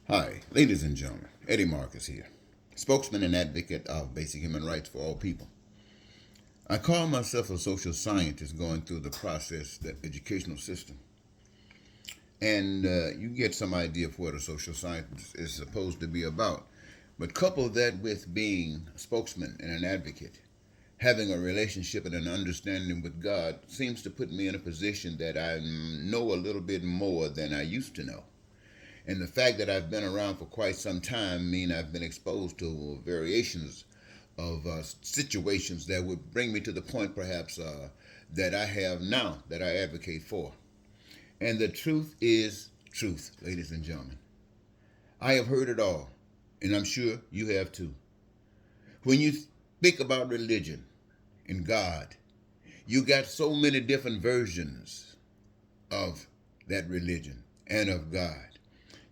Hi, ladies and gentlemen. Eddie Marcus here, spokesman and advocate of basic human rights for all people. I call myself a social scientist going through the process, the educational system. And you get some idea of what a social scientist is supposed to be about. But couple that with being a spokesman and an advocate, having a relationship and an understanding with God seems to put me in a position that I know a little bit more than I used to know. And the fact that I've been around for quite some time mean I've been exposed to variations of situations that would bring me to the point perhaps that I have now that I advocate for. And the truth is truth, ladies and gentlemen. I have heard it all, and I'm sure you have too. When you think about religion and God, you got so many different versions of that religion and of God.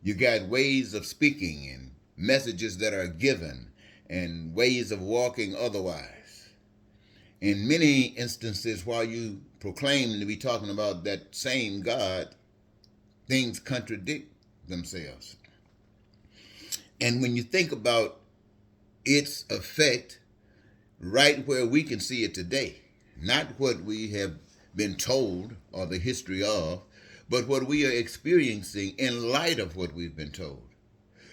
You got ways of speaking and messages that are given and ways of walking otherwise. In many instances, while you proclaim to be talking about that same God, things contradict themselves. And when you think about its effect right where we can see it today, not what we have been told or the history of, but what we are experiencing in light of what we've been told,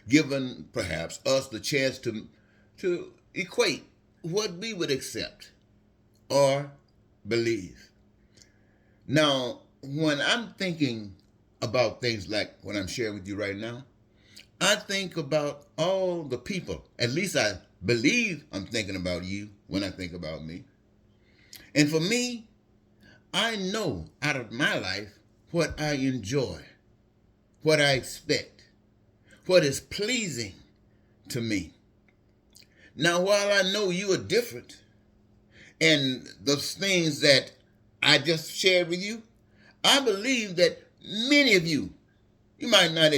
given perhaps us the chance to equate what we would accept or believe. Now, when I'm thinking about things like what I'm sharing with you right now, I think about all the people. At least I believe I'm thinking about you when I think about me. And for me, I know out of my life what I enjoy, what I expect, what is pleasing to me. Now, while I know you are different, and those things that I just shared with you, I believe that many of you, you might not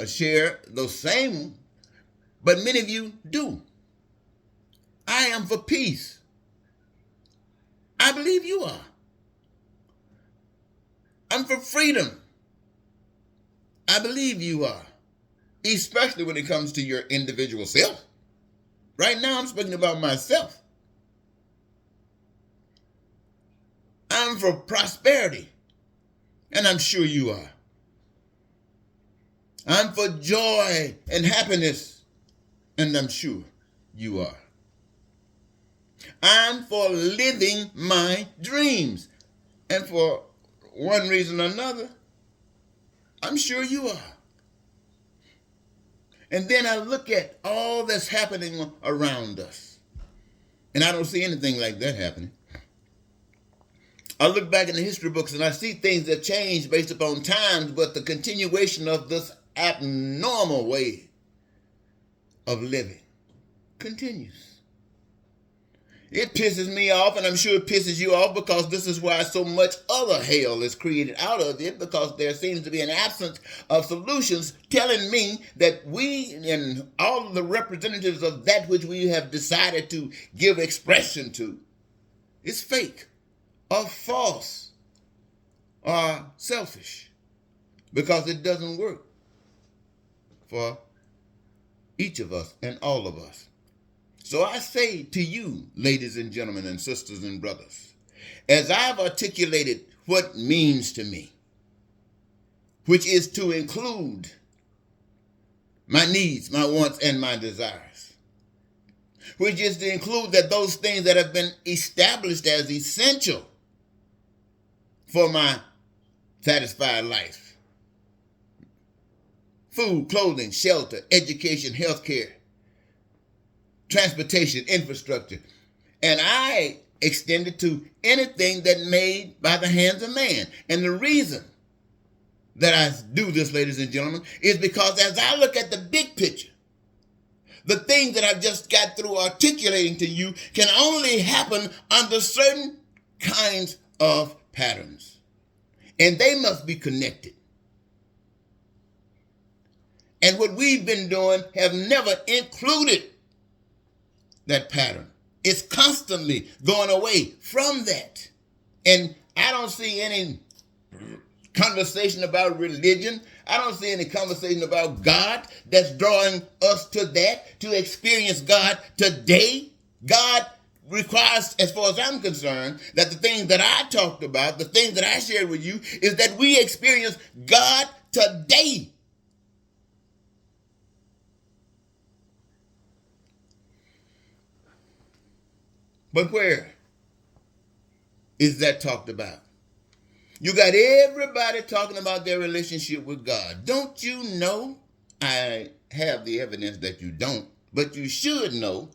share those same, but many of you do. I am for peace. I believe you are. I'm for freedom. I believe you are. Especially when it comes to your individual self. Right now, I'm speaking about myself. I'm for prosperity. And I'm sure you are. I'm for joy and happiness. And I'm sure you are. I'm for living my dreams. And for one reason or another, I'm sure you are. And then I look at all that's happening around us. And I don't see anything like that happening. I look back in the history books and I see things that change based upon times, but the continuation of this abnormal way of living continues. It pisses me off, and I'm sure it pisses you off, because this is why so much other hell is created out of it, because there seems to be an absence of solutions telling me that we and all of the representatives of that which we have decided to give expression to is fake or false or selfish, because it doesn't work for each of us and all of us. So I say to you, ladies and gentlemen and sisters and brothers, as I've articulated what means to me, which is to include my needs, my wants, and my desires, which is to include that those things that have been established as essential for my satisfied life: food, clothing, shelter, education, health care, transportation, infrastructure. And I extend it to anything that made by the hands of man. And the reason that I do this, ladies and gentlemen, is because as I look at the big picture, the things that I've just got through articulating to you can only happen under certain kinds of patterns. And they must be connected. And what we've been doing have never included that pattern. It's constantly going away from that. And I don't see any conversation about religion. I don't see any conversation about God that's drawing us to that, to experience God today. God requires, as far as I'm concerned, that the things that I talked about, the things that I shared with you, is that we experience God today. But where is that talked about? You got everybody talking about their relationship with God. Don't you know? I have the evidence that you don't, but you should know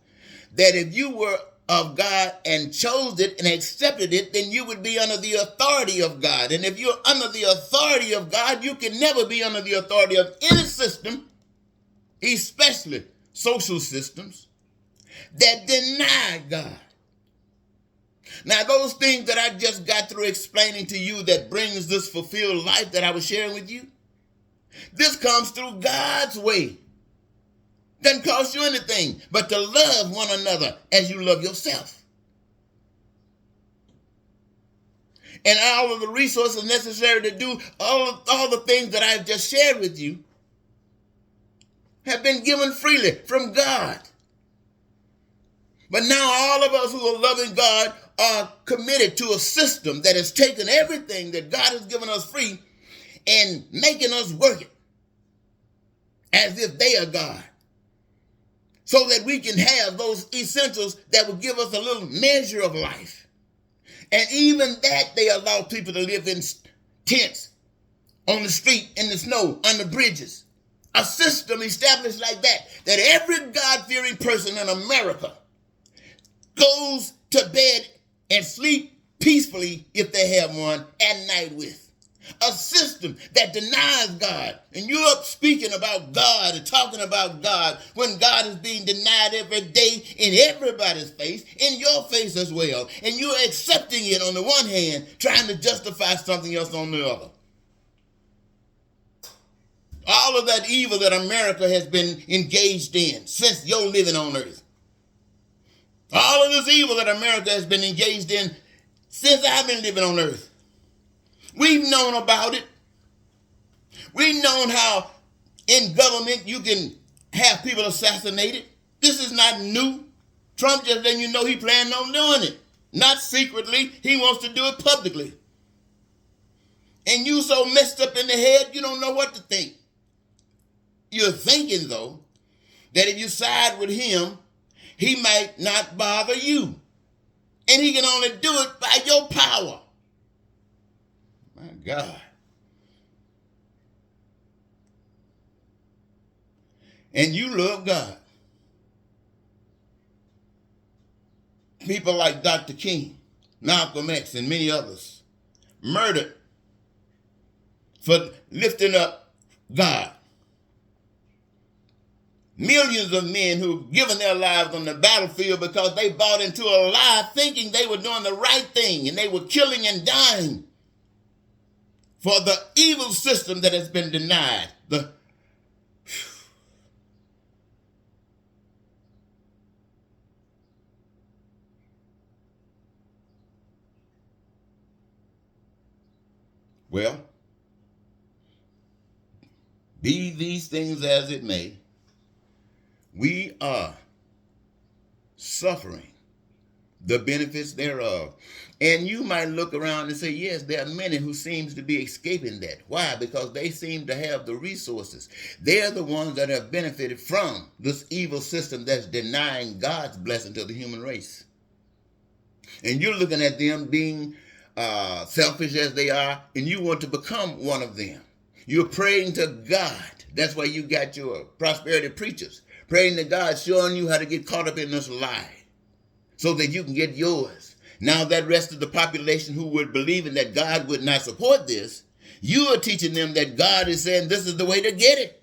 that if you were of God and chose it and accepted it, then you would be under the authority of God. And if you're under the authority of God, you can never be under the authority of any system, especially social systems, that deny God. Now, those things that I just got through explaining to you that brings this fulfilled life that I was sharing with you, this comes through God's way. Doesn't cost you anything but to love one another as you love yourself. And all of the resources necessary to do all the things that I've just shared with you have been given freely from God. But now all of us who are loving God are committed to a system that has taken everything that God has given us free and making us work it as if they are God, so that we can have those essentials that will give us a little measure of life. And even that, they allow people to live in tents, on the street, in the snow, on the bridges. A system established like that every God-fearing person in America goes to bed and sleep peacefully, if they have one, at night with. A system that denies God. And you're up speaking about God and talking about God when God is being denied every day in everybody's face, in your face as well. And you're accepting it on the one hand, trying to justify something else on the other. All of that evil that America has been engaged in since your living on earth. All of this evil that America has been engaged in since I've been living on earth. We've known about it. We've known how in government you can have people assassinated. This is not new. Trump just letting you know he planned on doing it. Not secretly. He wants to do it publicly. And you so messed up in the head, you don't know what to think. You're thinking, though, that if you side with him, he might not bother you. And he can only do it by your power. My God. And you love God. People like Dr. King, Malcolm X, and many others murdered for lifting up God. Millions of men who've given their lives on the battlefield because they bought into a lie thinking they were doing the right thing, and they were killing and dying for the evil system that has been denied. Well, be these things as it may, we are suffering the benefits thereof. And you might look around and say, yes, there are many who seems to be escaping that. Why? Because they seem to have the resources. They're the ones that have benefited from this evil system that's denying God's blessing to the human race. And you're looking at them being selfish as they are, and you want to become one of them. You're praying to God. That's why you got your prosperity preachers. Praying to God, showing you how to get caught up in this lie so that you can get yours. Now that rest of the population who would believe in that God would not support this, you are teaching them that God is saying this is the way to get it.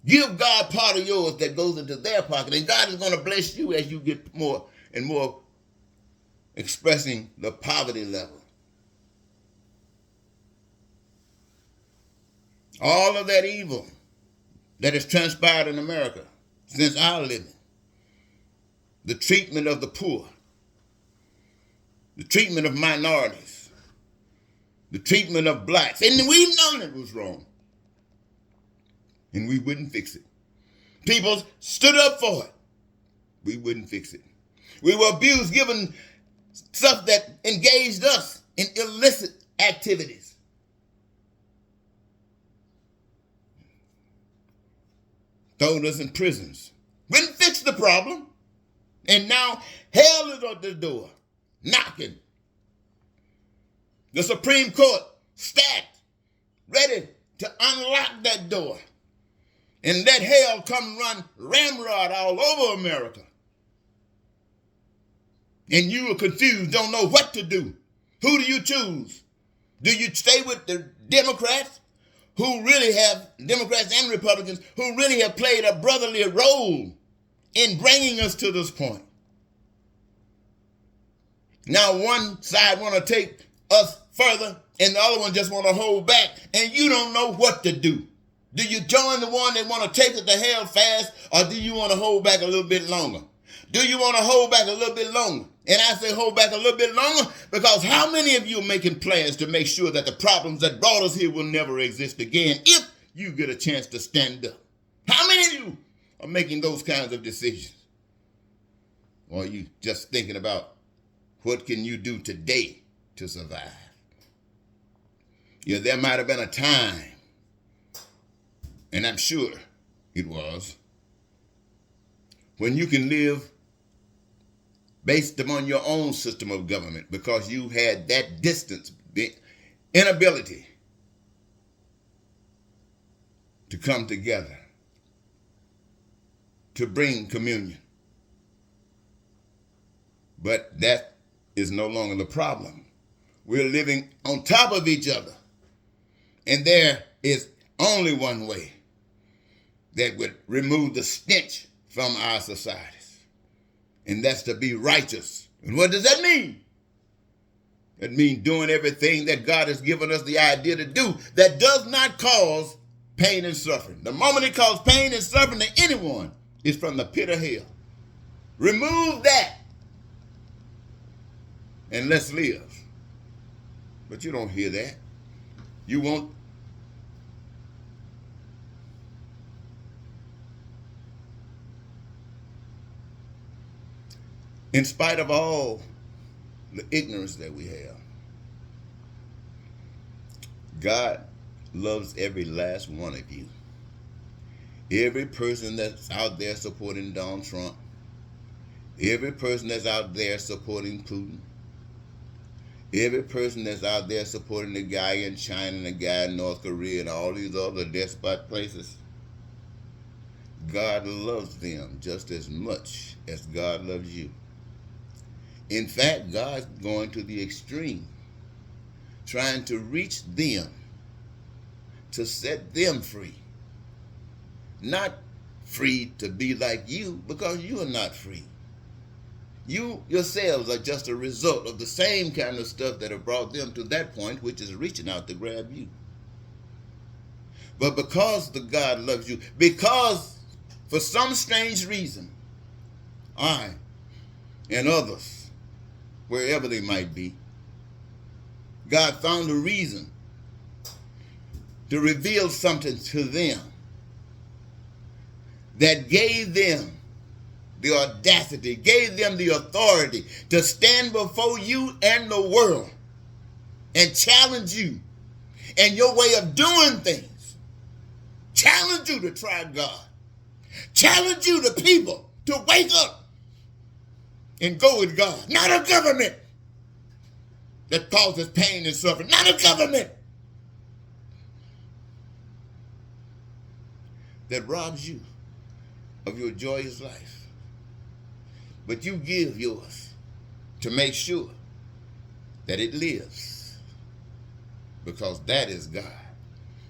Give God part of yours that goes into their pocket, and God is going to bless you as you get more and more expressing the poverty level. All of that evil that has transpired in America since our living, the treatment of the poor, the treatment of minorities, the treatment of blacks, and we've known it was wrong, and we wouldn't fix it. People stood up for it. We wouldn't fix it. We were abused, given stuff that engaged us in illicit activities. Throwed us in prisons. Wouldn't fix the problem. And now hell is at the door, knocking. The Supreme Court stacked, ready to unlock that door and let hell come run ramrod all over America. And you are confused, don't know what to do. Who do you choose? Do you stay with the Democrats, Democrats and Republicans, who really have played a brotherly role in bringing us to this point? Now one side want to take us further and the other one just want to hold back, and you don't know what to do. Do you join the one that want to take it to hell fast, or do you want to hold back a little bit longer? Do you want to hold back a little bit longer? And I say hold back a little bit longer because how many of you are making plans to make sure that the problems that brought us here will never exist again if you get a chance to stand up? How many of you are making those kinds of decisions? Or are you just thinking about what can you do today to survive? Yeah, there might have been a time, and I'm sure it was, when you can live based upon your own system of government because you had that distance, the inability to come together, to bring communion. But that is no longer the problem. We're living on top of each other. And there is only one way that would remove the stench from our societies. And that's to be righteous. And what does that mean? It means doing everything that God has given us the idea to do that does not cause pain and suffering. The moment it causes pain and suffering to anyone is from the pit of hell. Remove that and let's live. But you don't hear that. You won't. In spite of all the ignorance that we have, God loves every last one of you. Every person that's out there supporting Donald Trump, every person that's out there supporting Putin, every person that's out there supporting the guy in China and the guy in North Korea and all these other despot places, God loves them just as much as God loves you. In fact, God's going to the extreme, trying to reach them, to set them free. Not free to be like you, because you are not free. You yourselves are just a result of the same kind of stuff that have brought them to that point, which is reaching out to grab you. But because the God loves you, because for some strange reason, I and others, wherever they might be, God found a reason to reveal something to them that gave them the audacity, gave them the authority to stand before you and the world and challenge you and your way of doing things. Challenge you to try God. Challenge you, the people, to wake up and go with God. Not a government that causes pain and suffering. Not a government that robs you of your joyous life. But you give yours to make sure that it lives. Because that is God.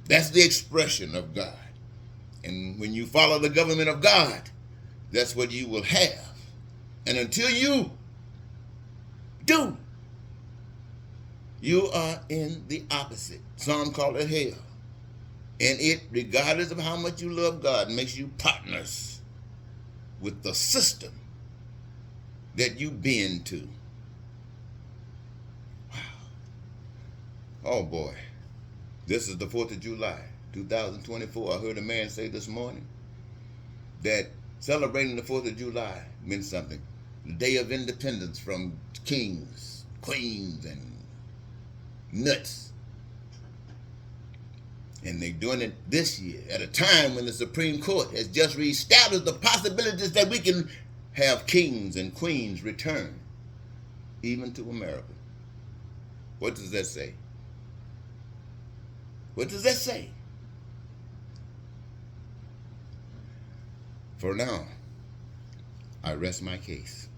That's the expression of God. And when you follow the government of God, that's what you will have. And until you do, you are in the opposite. Some call it hell. And it, regardless of how much you love God, makes you partners with the system that you bend to. Wow. Oh boy, this is the 4th of July, 2024. I heard a man say this morning that celebrating the 4th of July meant something. The Day of Independence from kings, queens, and nuts. And they're doing it this year at a time when the Supreme Court has just reestablished the possibilities that we can have kings and queens return, even to America. What does that say? What does that say? For now, I rest my case.